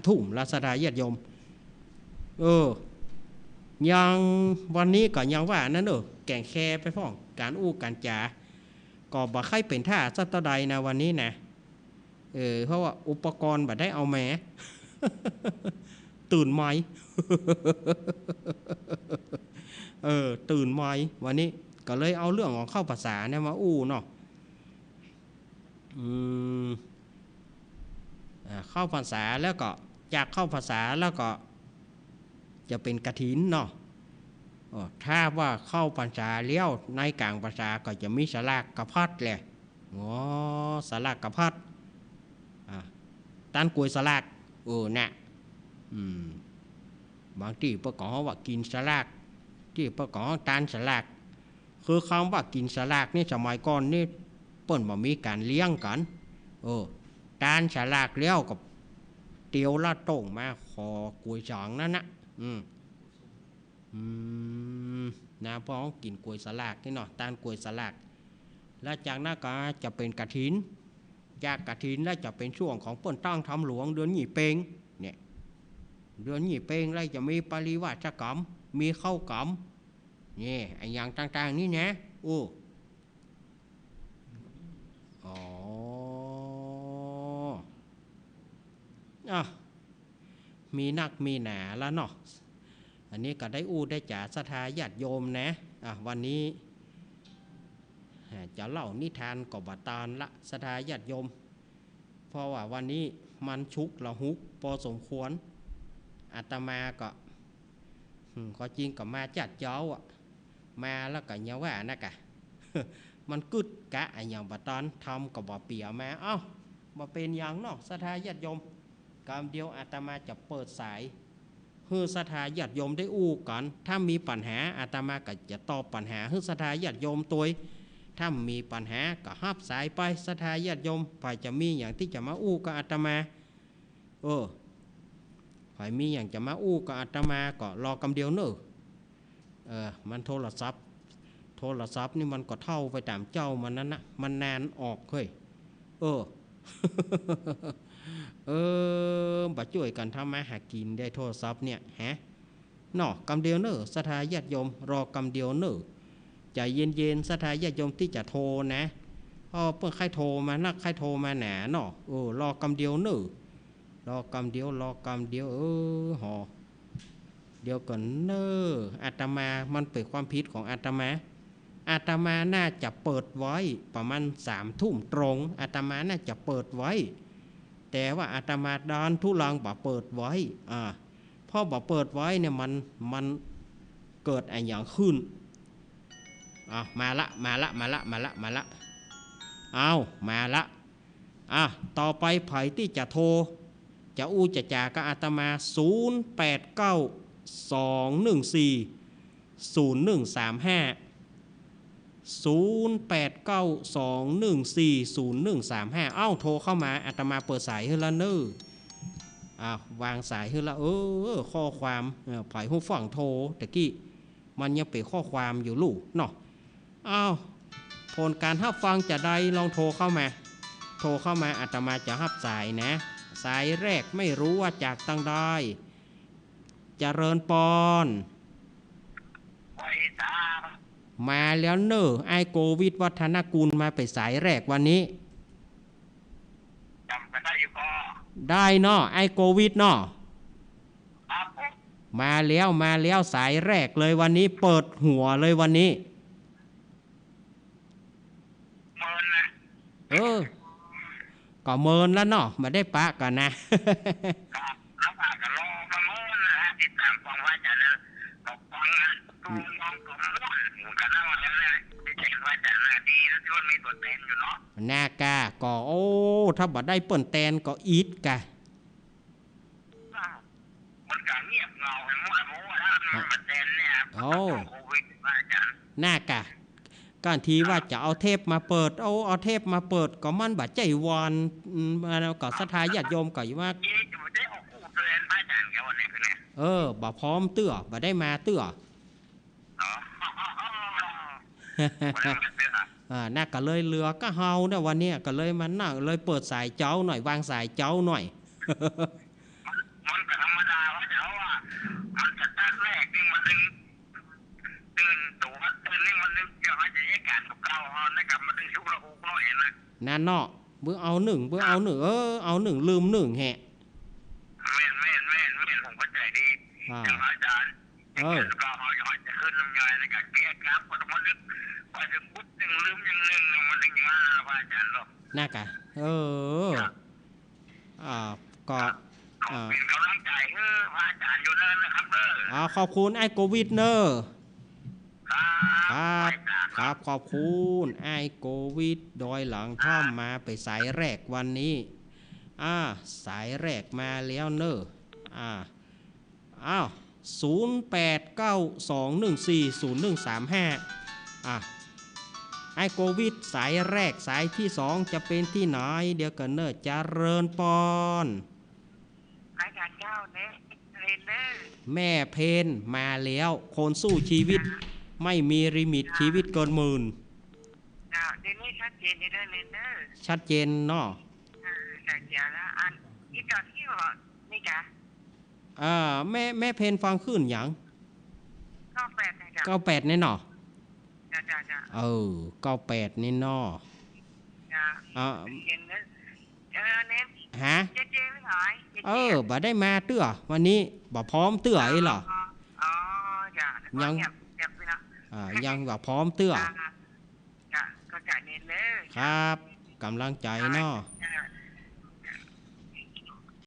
ทุ่มละสดาญาติโยมยังวันนี้ก็ยังว่านั่นแก่งแคไปพ้องการอู้การจาก็บ่ใครเป็นท่าสัตว์ใดนะวันนี้นะเพราะว่าอุปกรณ์บ่ได้เอาแหม ตื่นไหม ตื่นไหมวันนี้ก็เลยเอาเรื่องของเข้าภาษาเนี่ยมาอู้เนาะเข้าภาษาแล้วก็จากเข้าภาษาแล้วก็จะเป็นกฐินเนาะถ้าว่าเข้าภาษาเลี้ยวในกลางภาษาก็จะมีสลากกระพัดแหละสลากกระพัดตันกล้วยสลากน่ะบางที่ประกอบว่ากินสลากที่ประกอบตานสลากคือคำว่ากินสลากนี่สมัยก่อนนี่เปิ้นบ่มีการเลี้ยงกันตานสลากเลี้ยวกับเตียวละโต่งมาขอกล้วยจองนั่นนะนะพอกินกล้วยสลากนี่เนาะตานกล้วยสลากแล้วจากนั้นก็จะเป็นกฐินจากกฐินแล้วจะเป็นช่วงของเปิ้นตั้งทำหลวงเดือนหยี่เปงเนี่ยเดือนหยี่เปงแล้วจะมีปริวาสกรรมมีเข้ากรรมนี่ไอ้อย่างต่างๆนี่นะมีนักมีหนาแล้วเนาะอันนี้ก็ได้อู้ได้จ่าศรัทธาญาติโยมนะวันนี้จะเล่านิทานกบตานละศรัทธาญาติโยมเพราะว่าวันนี้มันชุกละหุกพอสมควรอาตมาก็ก็จริงก็มาจัดเจ้ามาแล้วก็เยาว่านะกะ มันกึดกะอย่างบตอนทำกับบ่เปียมามาเป็นอย่างเนาะศรัทธาญาติโยมกรรมเดียวอาตมาจะเปิดสายให้ศรัทธาญาติโยมได้อู้กันถ้ามีปัญหาอาตมาก็จะตอบปัญหาให้ศรัทธาญาติโยมตัวถ้ามีปัญหาก็หับสายไปศรัทธาญาติโยมไปจะมีอย่างที่จะมาอู้กับอาตมาไปมีอย่างจะมาอู้กับอาตมาก็รอกำเดียวเนอะมันโทรศัพท์นี่มันก็เท่าไปตามเจ้ามันนั้นนะมันนานออกเฮ้ยบ่ช่วยกันทำมาหากินได้โทรศัพท์เนี่ยเนาะกำเดียวเนอะศรัทธาญาติโยมรอกำเดียวเนอะใจเย็นๆศรัทธาญาติโยมที่จะโทรนะเพิ่งใครโทรมานักใครโทรมาหนาเนาะรอกำเดียวเนอะรอกำเดียวหอเดียวก่อนเนอะอาตมามันเป็นความผิดของอาตมาน่าจะเปิดไว้ประมาณ3 ทุ่มตรงอาตมาน่าจะเปิดไว้แต่ว่าอาตมาดานทุลังบ่เปิดไว้เพราะบ่เปิดไว้เนี่ยมันเกิดอะไรอย่างขึ้นมาละมาละต่อไปไผที่จะโทรจะอู้จะจากัอาตมา0892140135 0892140135โทรเข้ามาอาตมาเปิดสายให้ละเนอวางสายให้ละข้อความไผหูฟังโทรตะกี้มันยังเป็นข้อความอยู่ลูกเนาะผลการรับฟังจะได้ลองโทรเข้ามาอาตมาจะรับสายนะสายแรกไม่รู้ว่าจากตั้งได้เจริญปอนมาแล้วเนอะไอโกวิทวัฒนกุลมาไปสายแรกวันนี้จำกันได้อยู่ก็ได้เนาะไอโกวิทเนาะมาแล้วสายแรกเลยวันนี้เปิดหัวเลยวันนี้เมินนะก็เมินแล้วเนาะมาได้ปะกันนะแล้วปะกันรอกันเมินนะติดตามฟังว่าจะนะตกฟังนะมองกันกันนะวันนี้เช็คว่าจะน่าดีแล้วที่มันมีตัวเต้นอยู่เนาะหน้ากาก็ถ้าบ่ได้เปิ่นแตนก็อีดกะมันก็เงียบเงาเห็นมั้ยว่ามันแตนเนี่ยโควิดว่าอาจารย์หน้ากาการทีว่าจะเอาเทปมาเปิดเอาเทปมาเปิดก็มันบ่ใจวอนก็ศรัทธาญาติโยมก็อยู่ว่าบ่พร้อมเตื้อบ่ได้มาเตื้อน่าก็เลยเรือก็เฮาเนี่ยวันนี้ก็เลยมันน่าเลยเปิดสายเจ้าหน่อยวางสายเจ้าหน่อย นั่นเนาะเบื่อเอาหนึ่งเอาหนึ่งลืมหนึ่งแฮะแม่นผมเข้าใจดีอย่างอาจารย์จะเกิดก็จะขึ้นลำไยในการเกลียดครับก็ต้องมานึกว่าจะปุ๊บยังลืมยังหนึ่งมันถึงอย่างนั้นนะอาจารย์หรอกน่ากะอ่าก็เป็นกำลังใจให้อาจารย์อยู่นั่นนะครับเด้อขอบคุณไอ้โควิดเนอร์ครับคครับขอบคุณไอ้โควิดโดยหลังท่อมมาไปสายแรกวันนี้สายแรกมาแล้วเนอะอ้าว0892140135ไอโควิดสายแรกสายที่2จะเป็นที่ไหนเดี๋ยวกันเนอะเจริญปอนอาจารย์เจ้าเนี่ยเรนเนอร์แม่เพนมาแล้วคนสู้ชีวิตไม่มีลิมิตชีวิตเกินหมื่นเดี๋ยวนี้ชัดเจนในเรื่องเรนเนอร์ชัดเจนเนาะชัดเจนแล้วอันอีกตอนที่ว่านี่จ้ะแม่เพนฟังขึ้นอย่าง98นะจ๊ะ98นี่เนาะจ้ะ98นี่เนาะเห็นนะเน้นฮะเจ๊ไม่หายบ่ได้มาเตื้อวันนี้บ่พร้อมเตื้อไอ้หรอจ้ะยังบ่พร้อมเตื้อจ้ะก็จะเน้นเลยครับกำลังใจเนาะ